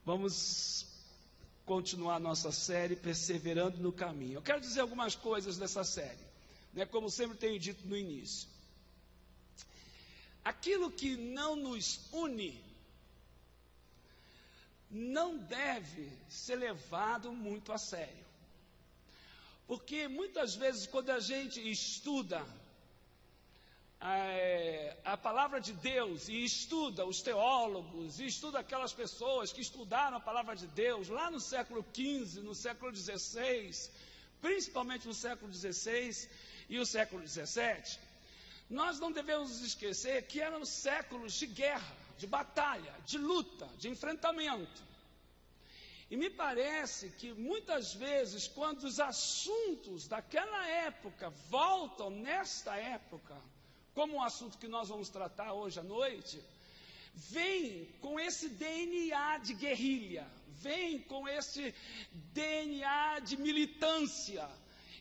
Vamos continuar nossa série Perseverando no Caminho. Eu quero dizer algumas coisas dessa série, né, como sempre tenho dito no início. Aquilo que não nos une não deve ser levado muito a sério. Porque muitas vezes quando a gente estuda a palavra de Deus e estuda os teólogos e estuda aquelas pessoas que estudaram a palavra de Deus lá no século XV, no século XVI, principalmente no século XVI e o século XVII, nós não devemos esquecer que eram séculos de guerra, de batalha, de luta, de enfrentamento. E me parece que muitas vezes, quando os assuntos daquela época voltam nesta época, como o assunto que nós vamos tratar hoje à noite, vem com esse DNA de guerrilha, vem com esse DNA de militância,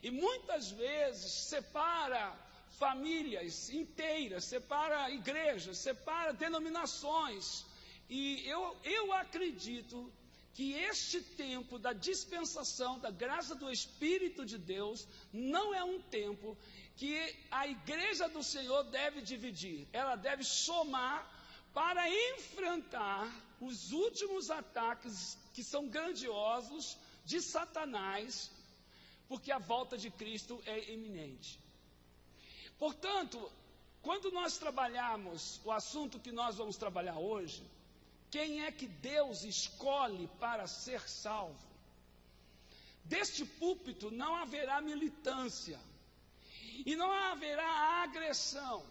e muitas vezes separa famílias inteiras, separa igrejas, separa denominações. E eu acredito que este tempo da dispensação da graça do Espírito de Deus não é um tempo que a igreja do Senhor deve dividir, ela deve somar para enfrentar os últimos ataques que são grandiosos de Satanás, porque a volta de Cristo é iminente. Portanto, quando nós trabalharmos o assunto que nós vamos trabalhar hoje, quem é que Deus escolhe para ser salvo? Deste púlpito não haverá militância, e não haverá agressão,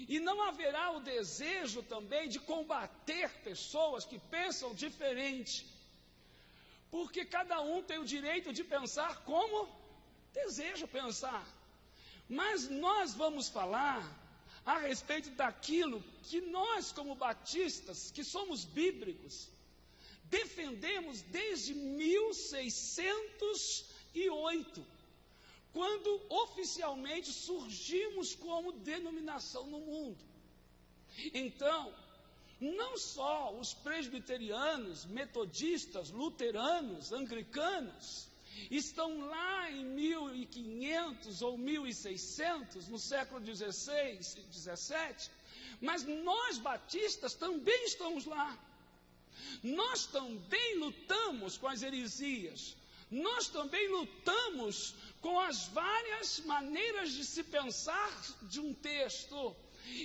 e não haverá o desejo também de combater pessoas que pensam diferente, porque cada um tem o direito de pensar como deseja pensar. Mas nós vamos falar a respeito daquilo que nós, como batistas, que somos bíblicos, defendemos desde 1608, quando oficialmente surgimos como denominação no mundo. Então, não só os presbiterianos, metodistas, luteranos, anglicanos, estão lá em 1500 ou 1600, no século XVI e XVII, mas nós batistas também estamos lá. Nós também lutamos com as heresias, nós também lutamos com as várias maneiras de se pensar de um texto.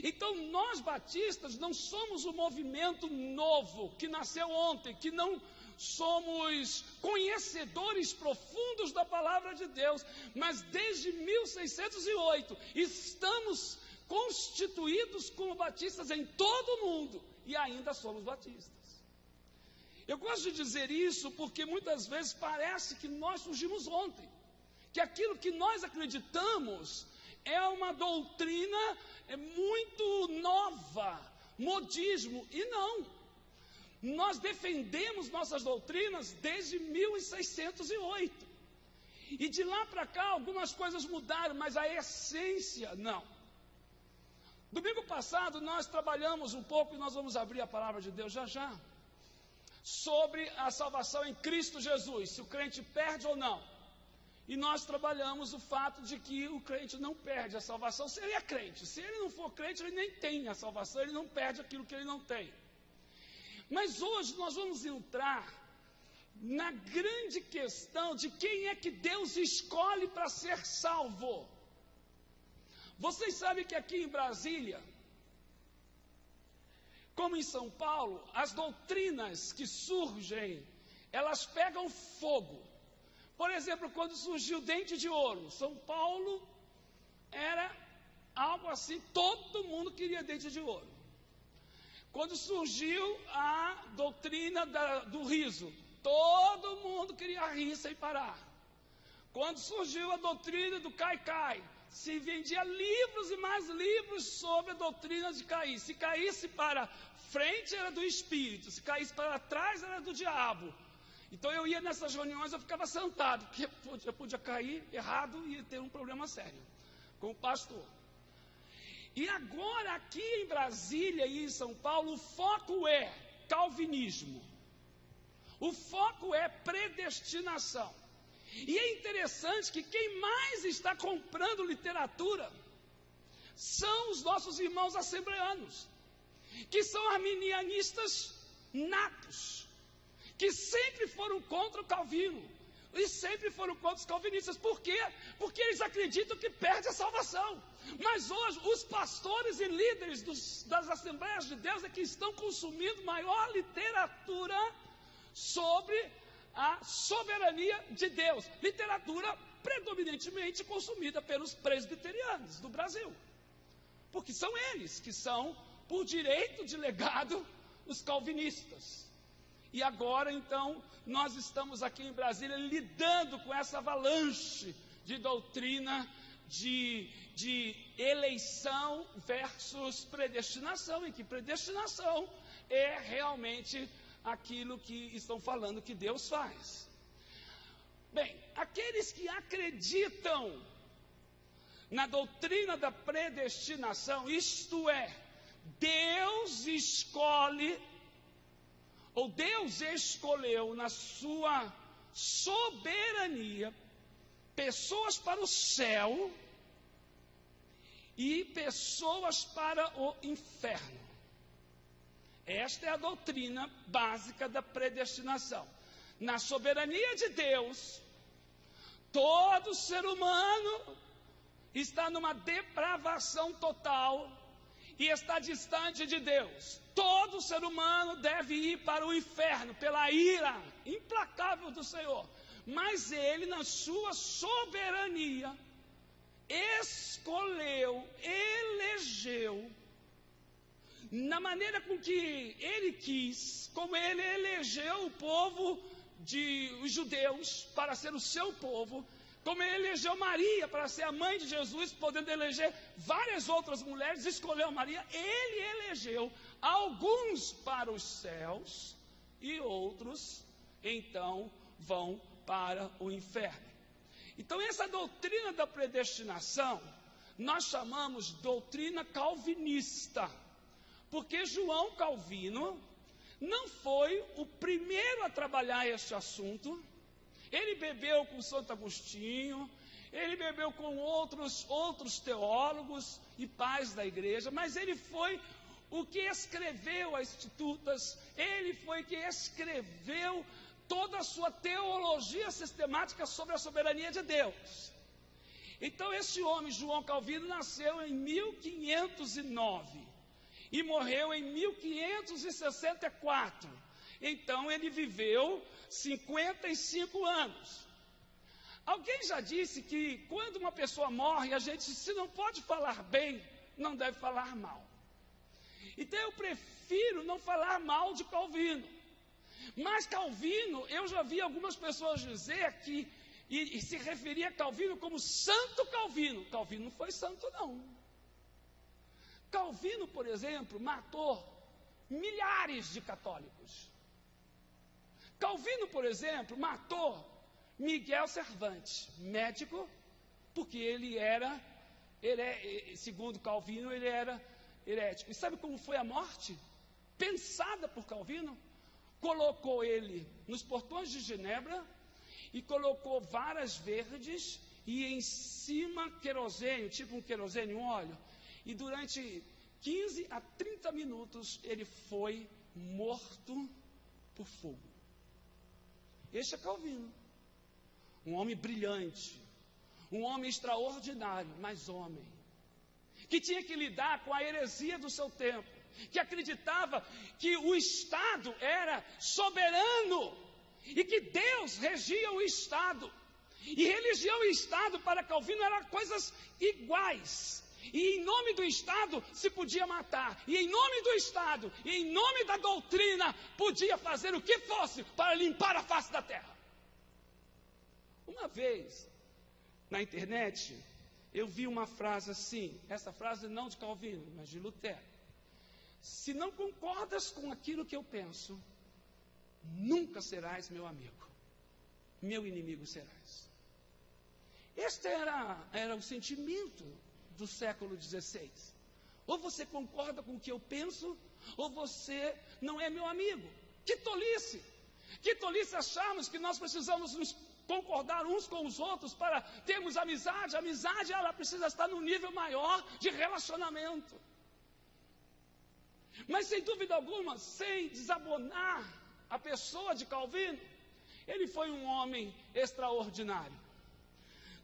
Então nós batistas não somos um movimento novo, que nasceu ontem, que não somos conhecedores profundos da palavra de Deus, mas desde 1608 estamos constituídos como batistas em todo o mundo e ainda somos batistas. Eu gosto de dizer isso porque muitas vezes parece que nós surgimos ontem, que aquilo que nós acreditamos é uma doutrina muito nova, modismo, e não. Nós defendemos nossas doutrinas desde 1608. E de lá para cá algumas coisas mudaram, mas a essência não. Domingo passado nós trabalhamos um pouco, e nós vamos abrir a palavra de Deus já, sobre a salvação em Cristo Jesus, se o crente perde ou não. E nós trabalhamos o fato de que o crente não perde a salvação se ele é crente. Se ele não for crente, ele nem tem a salvação, ele não perde aquilo que ele não tem. Mas hoje nós vamos entrar na grande questão de quem é que Deus escolhe para ser salvo. Vocês sabem que aqui em Brasília, como em São Paulo, as doutrinas que surgem, elas pegam fogo. Por exemplo, quando surgiu o dente de ouro, São Paulo era algo assim, todo mundo queria dente de ouro. Quando surgiu a doutrina do riso, todo mundo queria rir sem parar. Quando surgiu a doutrina do cai-cai, se vendia livros e mais livros sobre a doutrina de cair. Se caísse para frente era do espírito, se caísse para trás era do diabo. Então eu ia nessas reuniões, eu ficava sentado, porque eu podia cair errado e ter um problema sério com o pastor. E agora aqui em Brasília e em São Paulo, o foco é calvinismo. O foco é predestinação. E é interessante que quem mais está comprando literatura são os nossos irmãos assembleanos, que são arminianistas natos, que sempre foram contra o Calvino e sempre foram contra os calvinistas. Por quê? Porque eles acreditam que perde a salvação. Mas hoje os pastores e líderes das Assembleias de Deus é que estão consumindo maior literatura sobre a soberania de Deus, literatura predominantemente consumida pelos presbiterianos do Brasil, porque são eles que são, por direito de legado, os calvinistas. E agora, então, nós estamos aqui em Brasília lidando com essa avalanche de doutrina de eleição versus predestinação, em que predestinação é realmente aquilo que estão falando que Deus faz. Bem, aqueles que acreditam na doutrina da predestinação, isto é, Deus escolhe, ou Deus escolheu na sua soberania, pessoas para o céu e pessoas para o inferno. Esta é a doutrina básica da predestinação. Na soberania de Deus, todo ser humano está numa depravação total e está distante de Deus. Todo ser humano deve ir para o inferno pela ira implacável do Senhor. Mas Ele, na sua soberania, escolheu, elegeu, na maneira com que Ele quis, como Ele elegeu o povo os judeus para ser o seu povo, como Ele elegeu Maria para ser a mãe de Jesus, podendo eleger várias outras mulheres, escolheu Maria. Ele elegeu alguns para os céus e outros, então, vão para o inferno. Então, essa doutrina da predestinação, nós chamamos doutrina calvinista, porque João Calvino não foi o primeiro a trabalhar este assunto. Ele bebeu com Santo Agostinho, ele bebeu com outros teólogos e pais da igreja, mas ele foi o que escreveu as Institutas, ele foi que escreveu toda a sua teologia sistemática sobre a soberania de Deus. Então, esse homem, João Calvino, nasceu em 1509 e morreu em 1564. Então, ele viveu 55 anos. Alguém já disse que quando uma pessoa morre, a gente, se não pode falar bem, não deve falar mal. Então, eu prefiro não falar mal de Calvino. Mas Calvino, eu já vi algumas pessoas dizer que, e se referia a Calvino como Santo Calvino. Calvino não foi santo, não. Calvino, por exemplo, matou milhares de católicos. Calvino, por exemplo, matou Miguel Cervantes, médico, porque segundo Calvino, ele era herético. E sabe como foi a morte? Pensada por Calvino? Colocou ele nos portões de Genebra e colocou varas verdes e em cima querosene, tipo um querosene, um óleo. E durante 15 a 30 minutos ele foi morto por fogo. Este é Calvino. Um homem brilhante, um homem extraordinário, mas homem, que tinha que lidar com a heresia do seu tempo, que acreditava que o Estado era soberano e que Deus regia o Estado. E religião e Estado para Calvino eram coisas iguais. E em nome do Estado se podia matar. E em nome do Estado, e em nome da doutrina, podia fazer o que fosse para limpar a face da terra. Uma vez, na internet, eu vi uma frase assim, essa frase não de Calvino, mas de Lutero. Se não concordas com aquilo que eu penso, nunca serás meu amigo, meu inimigo serás. Este era o sentimento do século XVI. Ou você concorda com o que eu penso, ou você não é meu amigo. Que tolice! Que tolice acharmos que nós precisamos nos concordar uns com os outros para termos amizade. A amizade, ela precisa estar num nível maior de relacionamento. Mas, sem dúvida alguma, sem desabonar a pessoa de Calvino, ele foi um homem extraordinário.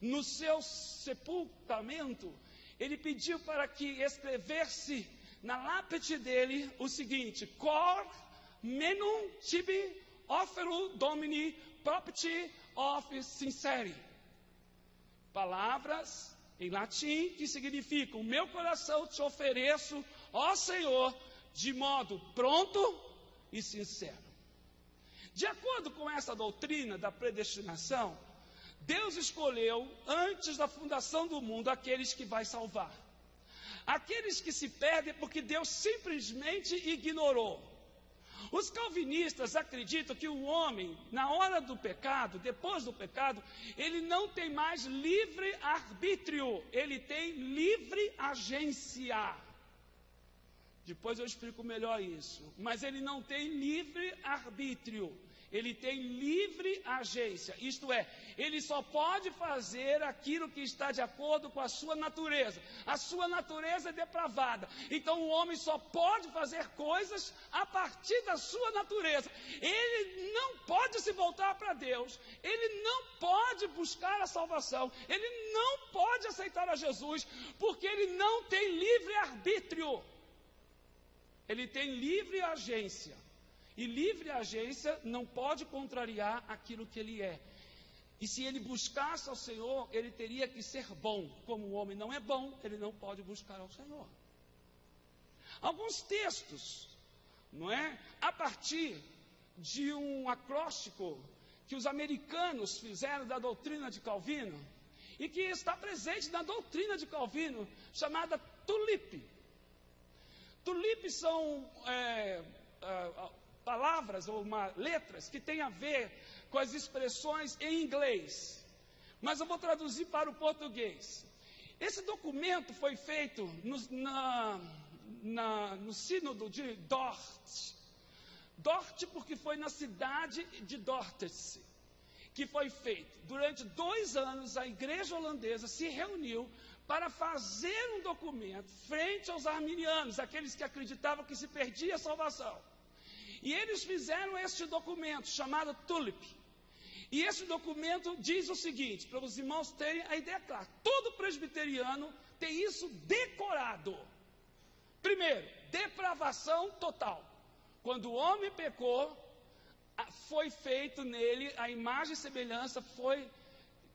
No seu sepultamento, ele pediu para que escrevesse na lápide dele o seguinte: Cor menum tibi offeru Domini propiti of sincere. Palavras em latim que significam: meu coração te ofereço, ó Senhor, de modo pronto e sincero. De acordo com essa doutrina da predestinação, Deus escolheu antes da fundação do mundo aqueles que vai salvar. Aqueles que se perdem porque Deus simplesmente ignorou. Os calvinistas acreditam que o homem, na hora do pecado, depois do pecado, ele não tem mais livre arbítrio, ele tem livre agência. Depois eu explico melhor isso. Mas ele não tem livre arbítrio, ele tem livre agência. Isto é, ele só pode fazer aquilo que está de acordo com a sua natureza. A sua natureza é depravada. Então o homem só pode fazer coisas a partir da sua natureza. Ele não pode se voltar para Deus. Ele não pode buscar a salvação. Ele não pode aceitar a Jesus, porque ele não tem livre arbítrio. Ele tem livre agência. E livre agência não pode contrariar aquilo que ele é. E se ele buscasse ao Senhor, ele teria que ser bom. Como o homem não é bom, ele não pode buscar ao Senhor. Alguns textos, não é? A partir de um acróstico que os americanos fizeram da doutrina de Calvino, e que está presente na doutrina de Calvino, chamada tulipe. Tulipe são palavras ou letras que têm a ver com as expressões em inglês. Mas eu vou traduzir para o português. Esse documento foi feito no sínodo de Dort. Dort porque foi na cidade de Dordrecht que foi feito. Durante 2 anos a igreja holandesa se reuniu para fazer um documento frente aos arminianos, aqueles que acreditavam que se perdia a salvação. E eles fizeram este documento, chamado Tulip. E esse documento diz o seguinte, para os irmãos terem a ideia clara: todo presbiteriano tem isso decorado. Primeiro, depravação total. Quando o homem pecou, foi feito nele, a imagem e semelhança foi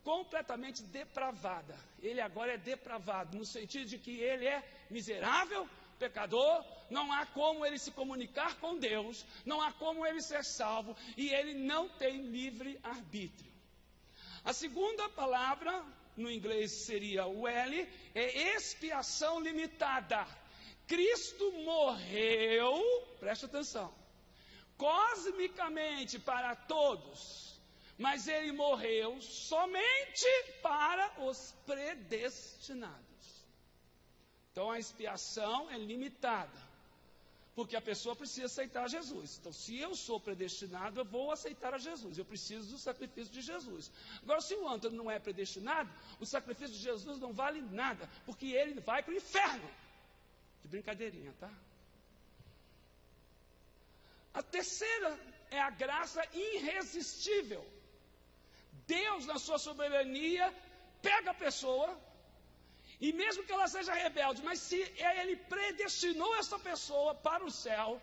completamente depravada. Ele agora é depravado, no sentido de que ele é miserável, pecador, não há como ele se comunicar com Deus, não há como ele ser salvo, e ele não tem livre arbítrio. A segunda palavra, no inglês seria o L, é expiação limitada. Cristo morreu, preste atenção, cosmicamente para todos, mas ele morreu somente para os predestinados. Então a expiação é limitada, porque a pessoa precisa aceitar Jesus. Então, se eu sou predestinado, eu vou aceitar a Jesus, eu preciso do sacrifício de Jesus. Agora, se o outro não é predestinado, o sacrifício de Jesus não vale nada, porque ele vai para o inferno. De brincadeirinha, tá? A terceira é a graça irresistível. Deus, na sua soberania, pega a pessoa, e mesmo que ela seja rebelde, mas se ele predestinou essa pessoa para o céu,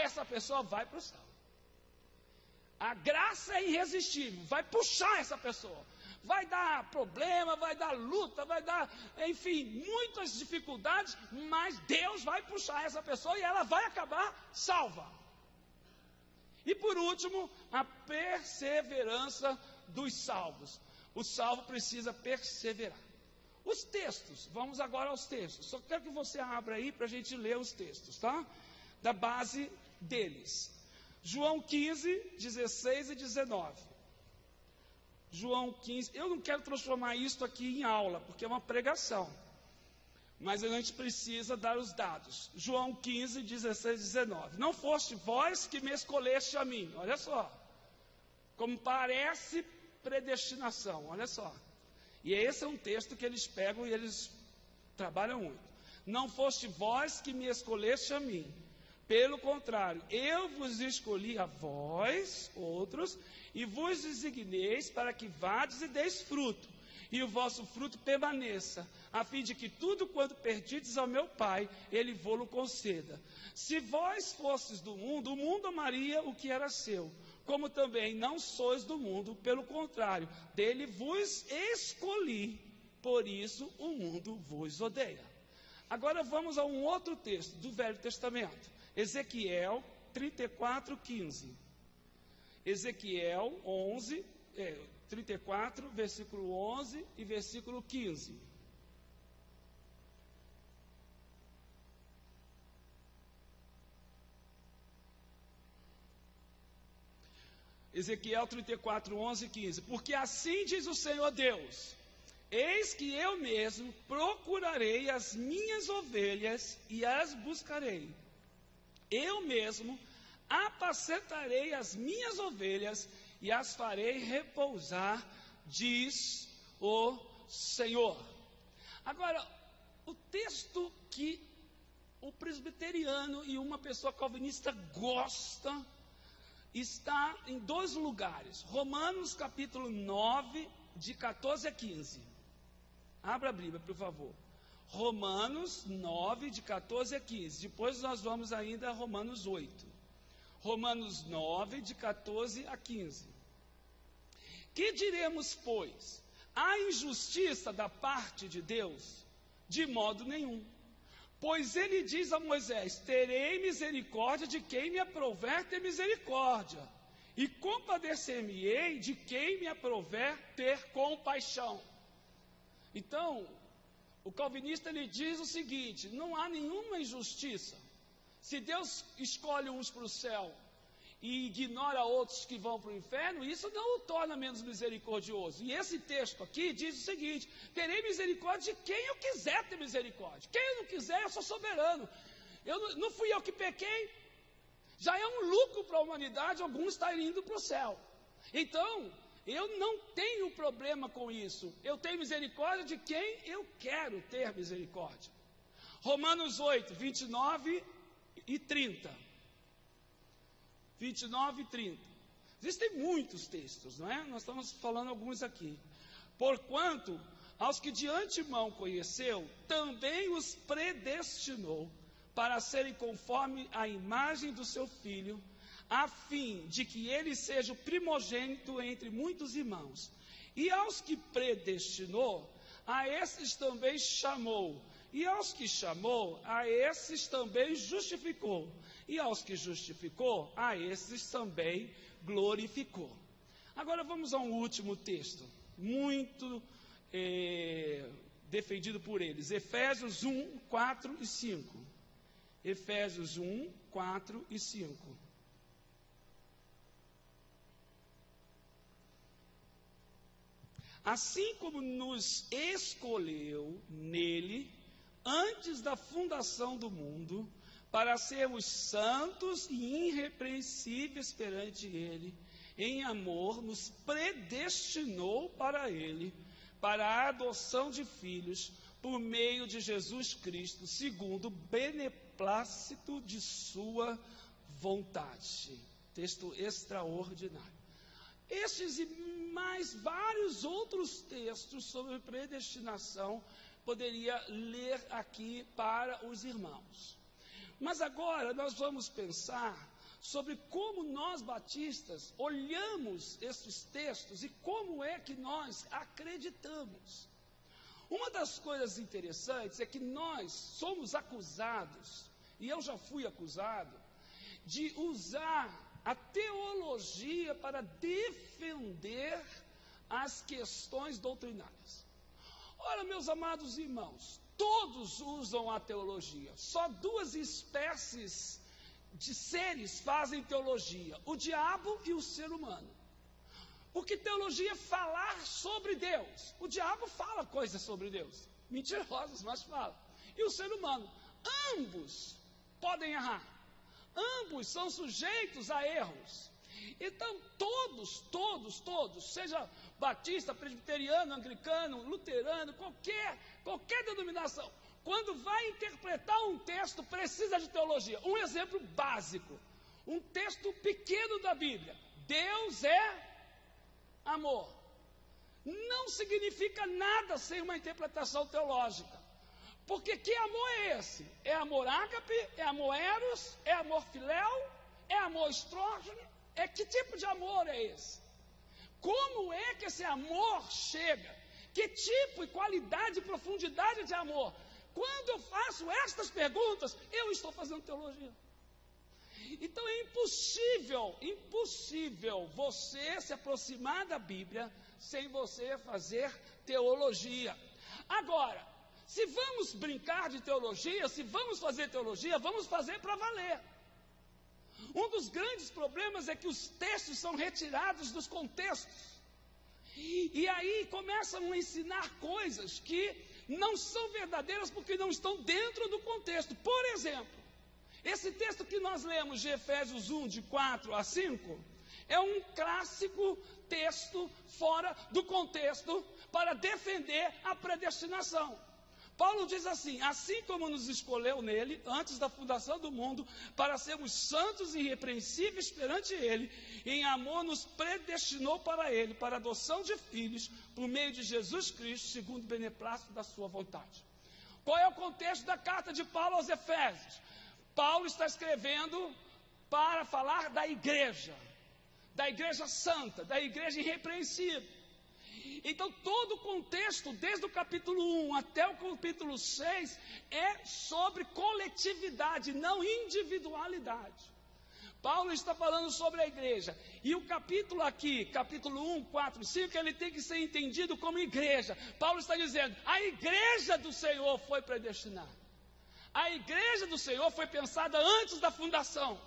essa pessoa vai para o céu. A graça é irresistível, vai puxar essa pessoa. Vai dar problema, vai dar luta, vai dar, enfim, muitas dificuldades, mas Deus vai puxar essa pessoa e ela vai acabar salva. E por último, a perseverança dos salvos. O salvo precisa perseverar. Os textos, vamos agora aos textos. Só quero que você abra aí para a gente ler os textos, tá? Da base deles. João 15, 16 e 19. João 15, eu não quero transformar isso aqui em aula, porque é uma pregação. Mas a gente precisa dar os dados. João 15, 16 e 19. Não foste vós que me escolheste a mim, olha só. como parece predestinação, olha só. E esse é um texto que eles pegam e eles trabalham muito. Não foste vós que me escolheste a mim. Pelo contrário, eu vos escolhi a vós, outros, e vos designeis para que vades e deis fruto, e o vosso fruto permaneça, a fim de que tudo quanto perdides ao meu Pai, Ele vô-lo conceda. Se vós fostes do mundo, o mundo amaria o que era seu. Como também não sois do mundo, pelo contrário, dele vos escolhi, por isso o mundo vos odeia. Agora vamos a um outro texto do Velho Testamento, Ezequiel 34:15. Ezequiel 34, versículo 11 e versículo 15. Ezequiel 34, 11 e 15. Porque assim diz o Senhor Deus: eis que eu mesmo procurarei as minhas ovelhas e as buscarei. Eu mesmo apacentarei as minhas ovelhas e as farei repousar, diz o Senhor. Agora, o texto que o presbiteriano e uma pessoa calvinista gosta está em dois lugares. Romanos capítulo 9, de 14 a 15. Abra a Bíblia, por favor. Romanos 9, de 14 a 15. Depois nós vamos ainda a Romanos 8. Romanos 9, de 14 a 15. Que diremos, pois? Há injustiça da parte de Deus? De modo nenhum. Pois ele diz a Moisés: terei misericórdia de quem me aprouver ter misericórdia, e compadecer-me-ei de quem me aprouver ter compaixão. Então, o calvinista ele diz o seguinte: não há nenhuma injustiça. Se Deus escolhe uns para o céu e ignora outros que vão para o inferno, isso não o torna menos misericordioso. E esse texto aqui diz o seguinte: terei misericórdia de quem eu quiser ter misericórdia. Quem eu não quiser, eu sou soberano. Não fui eu que pequei. Já é um lucro para a humanidade alguns estarem indo para o céu. Então, eu não tenho problema com isso. Eu tenho misericórdia de quem eu quero ter misericórdia. Romanos 8, 29 e 30. 29 e 30. Existem muitos textos, não é? Nós estamos falando alguns aqui. Porquanto, aos que de antemão conheceu, também os predestinou para serem conforme a imagem do seu Filho, a fim de que ele seja o primogênito entre muitos irmãos. E aos que predestinou, a esses também chamou. E aos que chamou, a esses também justificou. E aos que justificou, a esses também glorificou. Agora vamos a um último texto, muito defendido por eles. Efésios 1, 4 e 5. Efésios 1, 4 e 5. Assim como nos escolheu nele, antes da fundação do mundo, para sermos santos e irrepreensíveis perante ele, em amor nos predestinou para ele, para a adoção de filhos, por meio de Jesus Cristo, segundo o beneplácito de sua vontade. Texto extraordinário. Estes e mais vários outros textos sobre predestinação poderia ler aqui para os irmãos. Mas agora nós vamos pensar sobre como nós batistas olhamos esses textos e como é que nós acreditamos. Uma das coisas interessantes é que nós somos acusados, e eu já fui acusado, de usar a teologia para defender as questões doutrinárias. Ora, meus amados irmãos, todos usam a teologia. Só duas espécies de seres fazem teologia: o diabo e o ser humano. Porque teologia é falar sobre Deus. O diabo fala coisas sobre Deus, mentirosas, mas fala. E o ser humano, ambos podem errar. Ambos são sujeitos a erros. Então, todos, seja batista, presbiteriano, anglicano, luterano, qualquer denominação, quando vai interpretar um texto, precisa de teologia. Um exemplo básico, um texto pequeno da Bíblia: Deus é amor. Não significa nada sem uma interpretação teológica. Porque que amor é esse? É amor ágape? É amor eros? É amor filéu? É amor estrógeno? Que tipo de amor é esse? Como é que esse amor chega? Que tipo e qualidade e profundidade de amor? Quando eu faço estas perguntas, eu estou fazendo teologia. Então é impossível você se aproximar da Bíblia sem você fazer teologia. Agora, se vamos brincar de teologia, se vamos fazer teologia, vamos fazer para valer. Um dos grandes problemas é que os textos são retirados dos contextos. E aí começam a ensinar coisas que não são verdadeiras porque não estão dentro do contexto. Por exemplo, esse texto que nós lemos de Efésios 1, de 4 a 5, é um clássico texto fora do contexto para defender a predestinação. Paulo diz assim: assim como nos escolheu nele, antes da fundação do mundo, para sermos santos e irrepreensíveis perante ele, em amor nos predestinou para ele, para a adoção de filhos, por meio de Jesus Cristo, segundo o beneplácito da sua vontade. Qual é o contexto da carta de Paulo aos Efésios? Paulo está escrevendo para falar da igreja santa, da igreja irrepreensível. Então todo o contexto, desde o capítulo 1 até o capítulo 6, é sobre coletividade, não individualidade. Paulo está falando sobre a igreja, e o capítulo aqui, capítulo 1, 4, 5, ele tem que ser entendido como igreja. Paulo está dizendo: a igreja do Senhor foi predestinada. A igreja do Senhor foi pensada antes da fundação.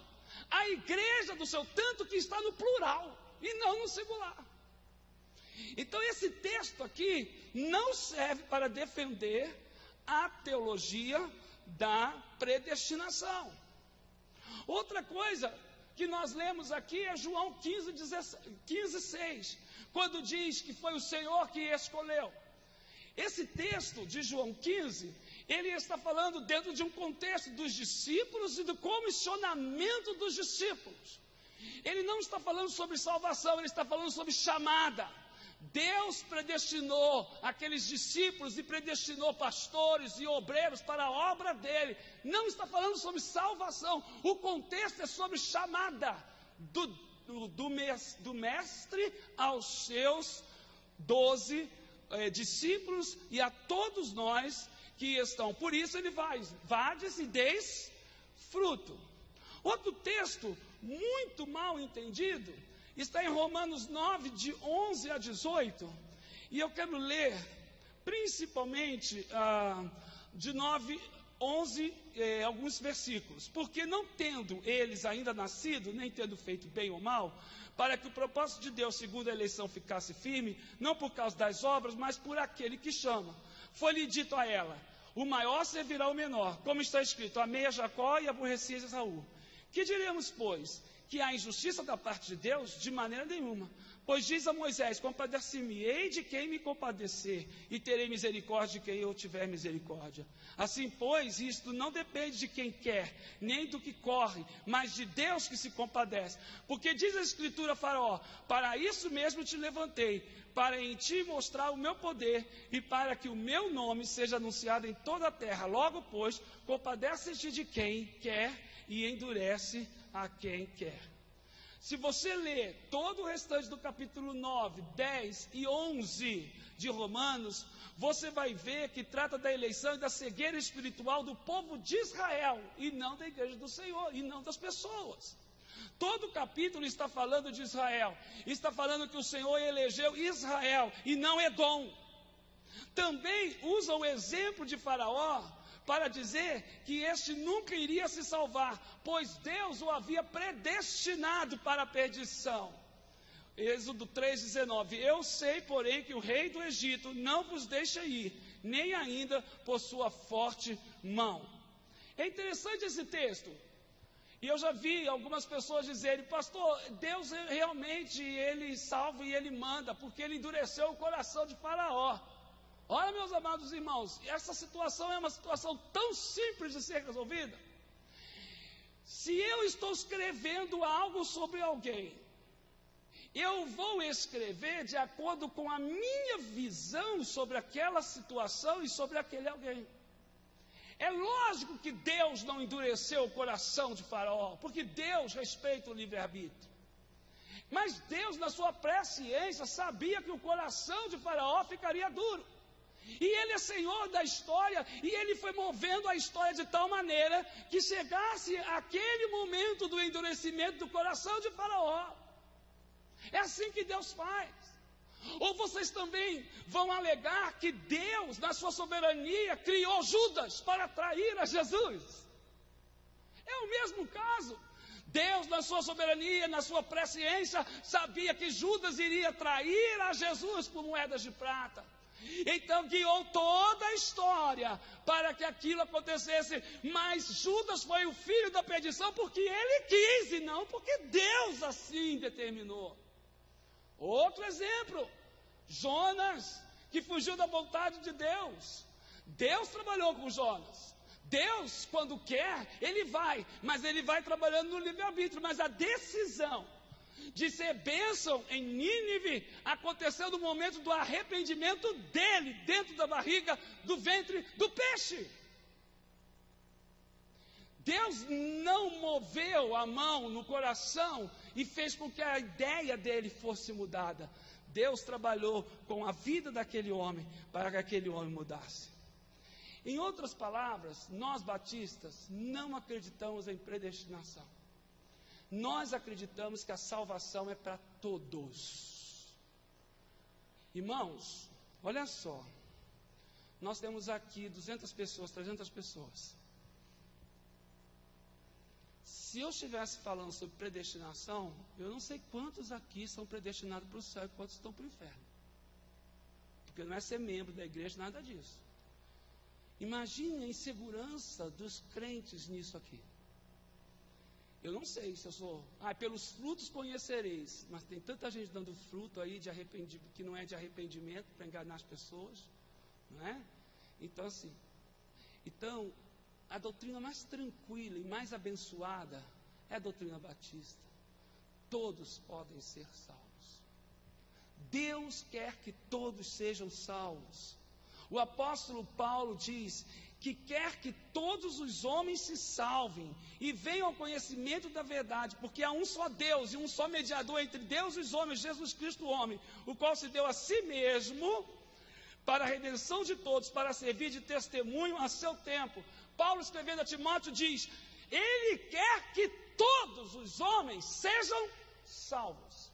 A igreja do Senhor, tanto que está no plural e não no singular. Então esse texto aqui não serve para defender a teologia da predestinação. Outra coisa que nós lemos aqui é João 15, 6, quando diz que foi o Senhor que escolheu. Esse texto de João 15, ele está falando dentro de um contexto dos discípulos e do comissionamento dos discípulos. Ele não está falando sobre salvação, ele está falando sobre chamada. Deus predestinou aqueles discípulos e predestinou pastores e obreiros para a obra dele. Não está falando sobre salvação. O contexto é sobre chamada do mestre aos seus 12 discípulos e a todos nós que estão. Por isso ele faz: vades e deis fruto. Outro texto muito mal entendido está em Romanos 9, de 11 a 18, e eu quero ler principalmente de 9, 11, alguns versículos. Porque não tendo eles ainda nascido, nem tendo feito bem ou mal, para que o propósito de Deus segundo a eleição ficasse firme, não por causa das obras, mas por aquele que chama, foi-lhe dito a ela: o maior servirá ao menor, como está escrito: amei a Jacó e aborreci a Esaú. Que diremos, pois? Que há injustiça da parte de Deus? De maneira nenhuma. Pois diz a Moisés: compadecer-me-ei de quem me compadecer, e terei misericórdia de quem eu tiver misericórdia. Assim, pois, isto não depende de quem quer, nem do que corre, mas de Deus que se compadece. Porque diz a Escritura a Faraó: para isso mesmo te levantei, para em ti mostrar o meu poder, e para que o meu nome seja anunciado em toda a terra. Logo, pois, compadece-te de quem quer, e endurece a quem quer. Se você ler todo o restante do capítulo 9, 10 e 11 de Romanos, você vai ver que trata da eleição e da cegueira espiritual do povo de Israel, e não da igreja do Senhor, e não das pessoas. Todo o capítulo está falando de Israel, está falando que o Senhor elegeu Israel e não Edom. Também usa o exemplo de Faraó para dizer que este nunca iria se salvar, pois Deus o havia predestinado para a perdição. Êxodo 3,19: eu sei, porém, que o rei do Egito não vos deixa ir, nem ainda por sua forte mão. É interessante esse texto. E eu já vi algumas pessoas dizerem, pastor, Deus realmente, Ele salva e Ele manda, porque Ele endureceu o coração de Faraó. Olha, meus amados irmãos, essa situação é uma situação tão simples de ser resolvida. Se eu estou escrevendo algo sobre alguém, eu vou escrever de acordo com a minha visão sobre aquela situação e sobre aquele alguém. É lógico que Deus não endureceu o coração de Faraó, porque Deus respeita o livre-arbítrio. Mas Deus, na sua presciência, sabia que o coração de Faraó ficaria duro. E Ele é Senhor da história, e Ele foi movendo a história de tal maneira que chegasse aquele momento do endurecimento do coração de Faraó. É assim que Deus faz. Ou vocês também vão alegar que Deus, na sua soberania, criou Judas para trair a Jesus? É o mesmo caso. Deus, na sua soberania, na sua presciência, sabia que Judas iria trair a Jesus por moedas de prata. Então guiou toda a história para que aquilo acontecesse. Mas Judas foi o filho da perdição porque ele quis e não porque Deus assim determinou. Outro exemplo, Jonas, que fugiu da vontade de Deus. Deus trabalhou com Jonas. Deus, quando quer, Ele vai, mas Ele vai trabalhando no livre-arbítrio. Mas a decisão de ser bênção em Nínive aconteceu no momento do arrependimento dele, dentro da barriga, do ventre do peixe. Deus não moveu a mão no coração e fez com que a ideia dele fosse mudada. Deus trabalhou com a vida daquele homem para que aquele homem mudasse. Em outras palavras, nós batistas não acreditamos em predestinação. Nós acreditamos que a salvação é para todos. Irmãos, olha só. Nós temos aqui 200 pessoas, 300 pessoas. Se eu estivesse falando sobre predestinação, eu não sei quantos aqui são predestinados para o céu e quantos estão para o inferno. Porque não é ser membro da igreja, nada disso. Imagine a insegurança dos crentes nisso aqui. Eu não sei se eu sou... pelos frutos conhecereis. Mas tem tanta gente dando fruto aí de arrependimento, que não é de arrependimento, para enganar as pessoas. Não é? Então, assim... a doutrina mais tranquila e mais abençoada é a doutrina batista. Todos podem ser salvos. Deus quer que todos sejam salvos. O apóstolo Paulo diz que quer que todos os homens se salvem e venham ao conhecimento da verdade, porque há um só Deus e um só mediador entre Deus e os homens, Jesus Cristo o homem, o qual se deu a si mesmo para a redenção de todos, para servir de testemunho a seu tempo. Paulo, escrevendo a Timóteo, diz: Ele quer que todos os homens sejam salvos.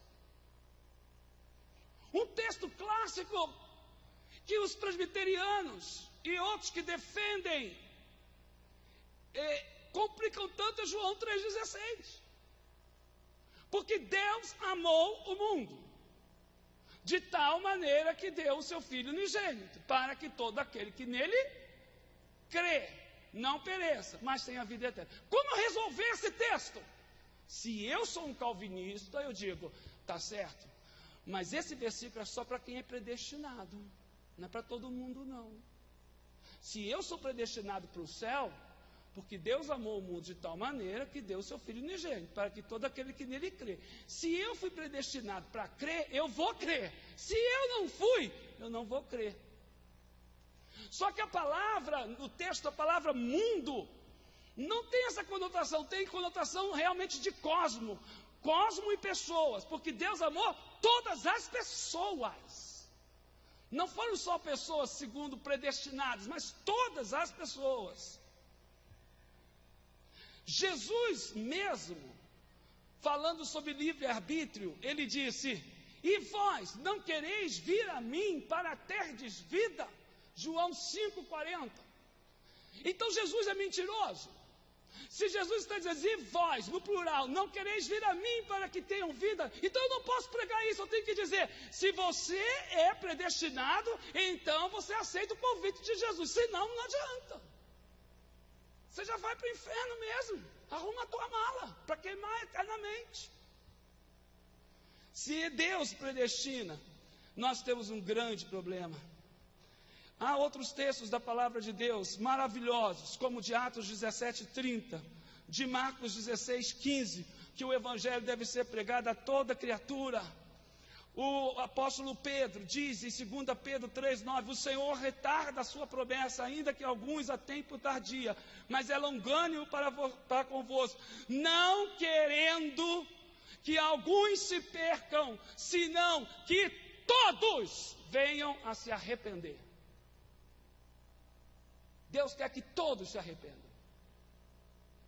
Um texto clássico que os presbiterianos e outros que defendem complicam tanto é João 3,16. Porque Deus amou o mundo de tal maneira que deu o seu Filho unigênito, para que todo aquele que nele crê não pereça, mas tenha vida eterna. Como resolver esse texto? Se eu sou um calvinista, eu digo, tá certo, mas esse versículo é só para quem é predestinado, não é para todo mundo não. Se eu sou predestinado para o céu, porque Deus amou o mundo de tal maneira que deu o seu Filho unigênito, para que todo aquele que nele crê. Se eu fui predestinado para crer, eu vou crer. Se eu não fui, eu não vou crer. Só que a palavra, no texto, a palavra mundo, não tem essa conotação, tem conotação realmente de cosmo. Cosmo e pessoas, porque Deus amou todas as pessoas. Não foram só pessoas segundo predestinadas, mas todas as pessoas. Jesus mesmo, falando sobre livre-arbítrio, ele disse: E vós não quereis vir a mim para terdes vida? João 5,40. Então Jesus é mentiroso. Se Jesus está dizendo, e vós, no plural, não quereis vir a mim para que tenham vida, então eu não posso pregar isso, eu tenho que dizer, se você é predestinado, então você aceita o convite de Jesus, senão não adianta. você já vai para o inferno mesmo. Arruma a tua mala para queimar eternamente. Se Deus predestina, nós temos um grande problema. Há outros textos da palavra de Deus maravilhosos, como de Atos 17:30, de Marcos 16:15, que o evangelho deve ser pregado a toda criatura. O apóstolo Pedro diz em 2 Pedro 3:9, o Senhor retarda a sua promessa, ainda que alguns a tempo tardia, mas é longânimo para convosco, não querendo que alguns se percam, senão que todos venham a se arrepender. Deus quer que todos se arrependam.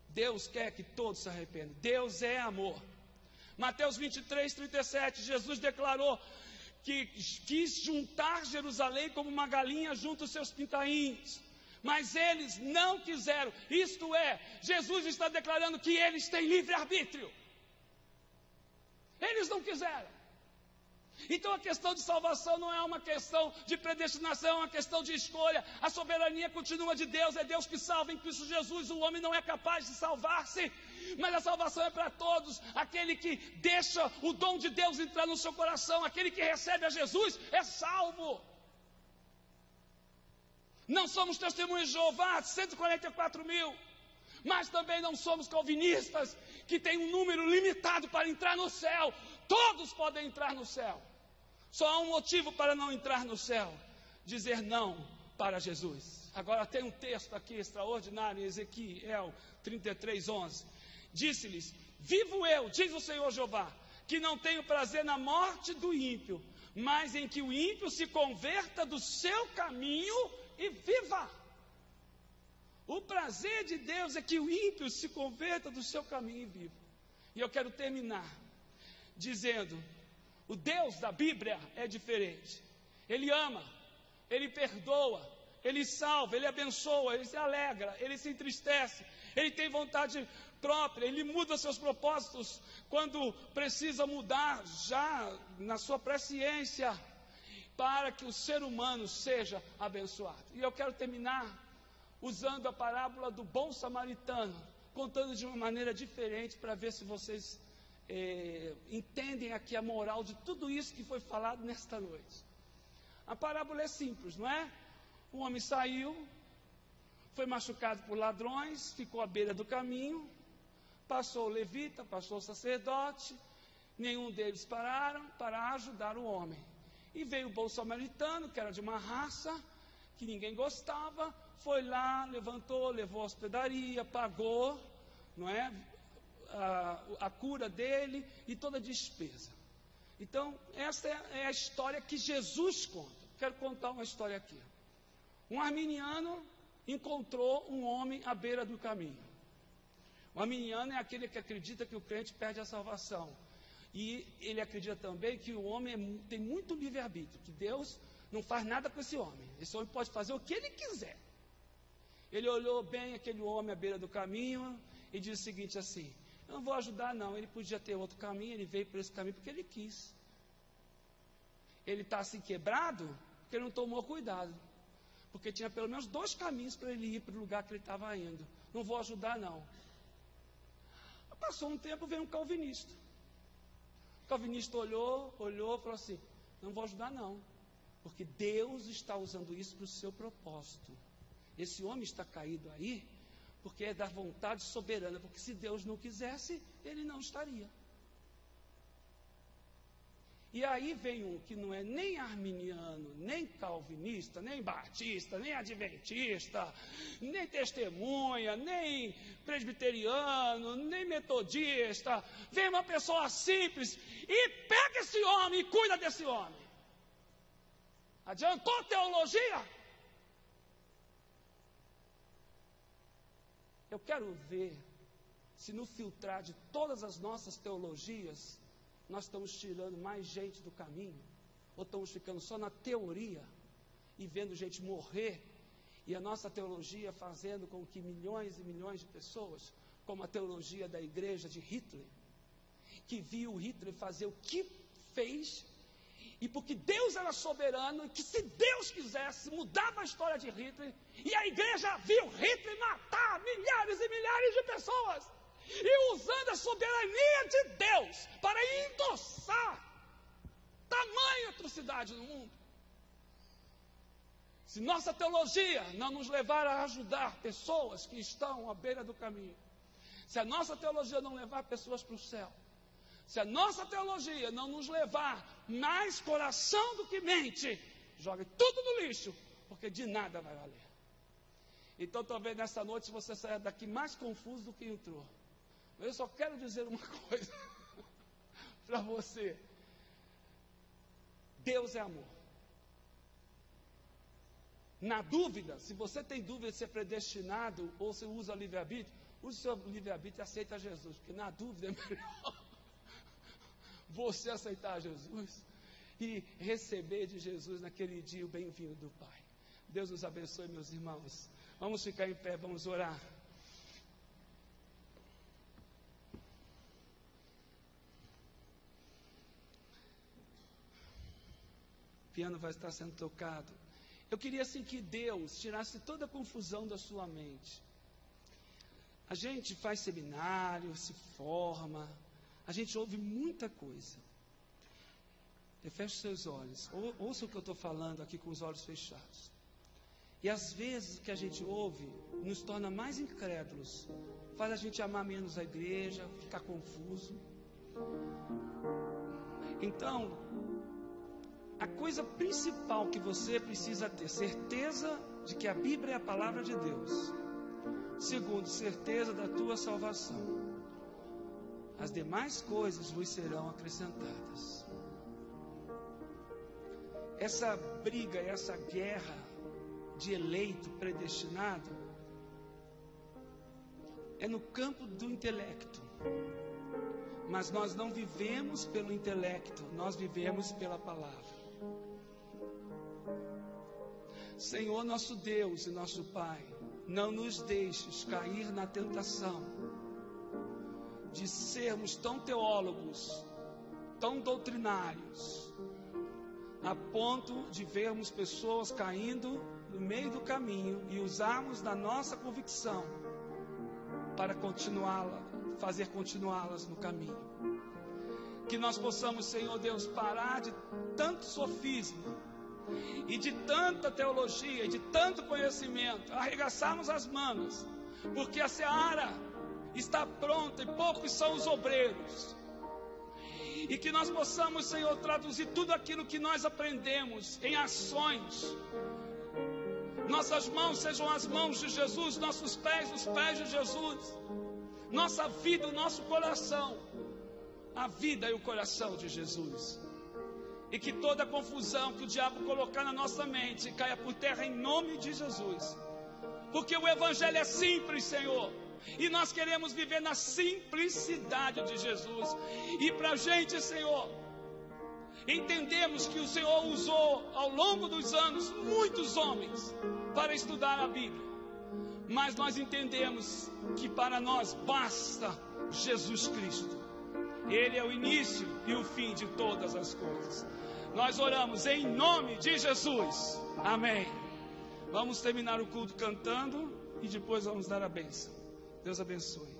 Deus quer que todos se arrependam. Deus é amor. Mateus 23:37, Jesus declarou que quis juntar Jerusalém como uma galinha junto aos seus pintainhos, mas eles não quiseram. Isto é, Jesus está declarando que eles têm livre-arbítrio. Eles não quiseram. Então a questão de salvação não é uma questão de predestinação, é uma questão de escolha. A soberania continua de Deus, é Deus que salva em Cristo Jesus. O homem não é capaz de salvar-se, mas a salvação é para todos. Aquele que deixa o dom de Deus entrar no seu coração, aquele que recebe a Jesus, é salvo. Não somos testemunhas de Jeová, 144 mil, mas também não somos calvinistas, que tem um número limitado para entrar no céu. Todos podem entrar no céu. Só há um motivo para não entrar no céu: dizer não para Jesus. Agora tem um texto aqui extraordinário em Ezequiel 33:11. Disse-lhes: vivo eu, diz o Senhor Jeová, que não tenho prazer na morte do ímpio, mas em que o ímpio se converta do seu caminho e viva. O prazer de Deus é que o ímpio se converta do seu caminho e viva. E eu quero terminar dizendo: o Deus da Bíblia é diferente. Ele ama, Ele perdoa, Ele salva, Ele abençoa, Ele se alegra, Ele se entristece, Ele tem vontade própria, Ele muda seus propósitos quando precisa mudar, já na sua presciência, para que o ser humano seja abençoado. E eu quero terminar usando a parábola do bom samaritano, contando de uma maneira diferente, para ver se vocês entendem aqui a moral de tudo isso que foi falado nesta noite. A parábola é simples, não é? Um homem saiu, foi machucado por ladrões, ficou à beira do caminho, passou o levita, passou o sacerdote, nenhum deles pararam para ajudar o homem. E veio o bom samaritano, que era de uma raça que ninguém gostava, foi lá, levantou, levou a hospedaria, pagou, não é? A cura dele e toda a despesa. Então, essa é a história que Jesus conta. Quero contar uma história aqui. Um arminiano encontrou um homem à beira do caminho. O arminiano é aquele que acredita que o crente perde a salvação. E ele acredita também que o homem tem muito livre-arbítrio, que Deus não faz nada com esse homem. Esse homem pode fazer o que ele quiser. Ele olhou bem aquele homem à beira do caminho e disse o seguinte assim: eu não vou ajudar não, ele podia ter outro caminho, ele veio por esse caminho porque ele quis. Ele está assim quebrado porque ele não tomou cuidado. Porque tinha pelo menos 2 caminhos para ele ir para o lugar que ele estava indo. Não vou ajudar não. Passou um tempo, veio um calvinista. O calvinista olhou, falou assim: não vou ajudar não, porque Deus está usando isso para o seu propósito. Esse homem está caído aí porque é da vontade soberana, porque se Deus não quisesse, ele não estaria. E aí vem um que não é nem arminiano, nem calvinista, nem batista, nem adventista, nem testemunha, nem presbiteriano, nem metodista. Vem uma pessoa simples e pega esse homem e cuida desse homem. Adiantou a teologia? Eu quero ver se no filtrar de todas as nossas teologias, nós estamos tirando mais gente do caminho, ou estamos ficando só na teoria e vendo gente morrer, e a nossa teologia fazendo com que milhões e milhões de pessoas, como a teologia da igreja de Hitler, que viu Hitler fazer o que fez E porque Deus era soberano, e que se Deus quisesse, mudava a história de Hitler, e a igreja viu Hitler matar milhares e milhares de pessoas, e usando a soberania de Deus para endossar tamanha atrocidade no mundo. Se nossa teologia não nos levar a ajudar pessoas que estão à beira do caminho, se a nossa teologia não levar pessoas para o céu, se a nossa teologia não nos levar mais coração do que mente, jogue tudo no lixo, porque de nada vai valer. Então talvez nessa noite você saia daqui mais confuso do que entrou. Eu só quero dizer uma coisa para você. Deus é amor. Na dúvida, se você tem dúvida de ser predestinado ou se usa livre-arbítrio, use o seu livre-arbítrio e aceita Jesus, porque na dúvida é melhor você aceitar Jesus e receber de Jesus naquele dia o bem-vindo do Pai. Deus nos abençoe, meus irmãos. Vamos ficar em pé, vamos orar. O piano vai estar sendo tocado. Eu queria assim que Deus tirasse toda a confusão da sua mente. A gente faz seminário, se forma, a gente ouve muita coisa. Feche seus olhos, ouça o que eu estou falando aqui com os olhos fechados. E às vezes o que a gente ouve nos torna mais incrédulos, faz a gente amar menos a igreja, ficar confuso. Então, a coisa principal que você precisa ter, certeza de que a Bíblia é a palavra de Deus. Segundo, certeza da tua salvação. As demais coisas vos serão acrescentadas. Essa briga, essa guerra de eleito predestinado é no campo do intelecto. Mas nós não vivemos pelo intelecto, nós vivemos pela palavra. Senhor nosso Deus e nosso Pai, não nos deixes cair na tentação de sermos tão teólogos, tão doutrinários, a ponto de vermos pessoas caindo no meio do caminho e usarmos da nossa convicção para fazer continuá-las no caminho. Que nós possamos, Senhor Deus, parar de tanto sofisma e de tanta teologia e de tanto conhecimento, arregaçarmos as mangas, porque a seara está pronta e poucos são os obreiros. E que nós possamos, Senhor, traduzir tudo aquilo que nós aprendemos em ações. Nossas mãos sejam as mãos de Jesus, nossos pés, os pés de Jesus. Nossa vida, o nosso coração, a vida e o coração de Jesus. E que toda confusão que o diabo colocar na nossa mente caia por terra em nome de Jesus. Porque o Evangelho é simples, Senhor. E nós queremos viver na simplicidade de Jesus. E para a gente, Senhor, entendemos que o Senhor usou ao longo dos anos muitos homens para estudar a Bíblia. Mas nós entendemos que para nós basta Jesus Cristo. Ele é o início e o fim de todas as coisas. Nós oramos em nome de Jesus. Amém. Vamos terminar o culto cantando e depois vamos dar a bênção. Deus abençoe.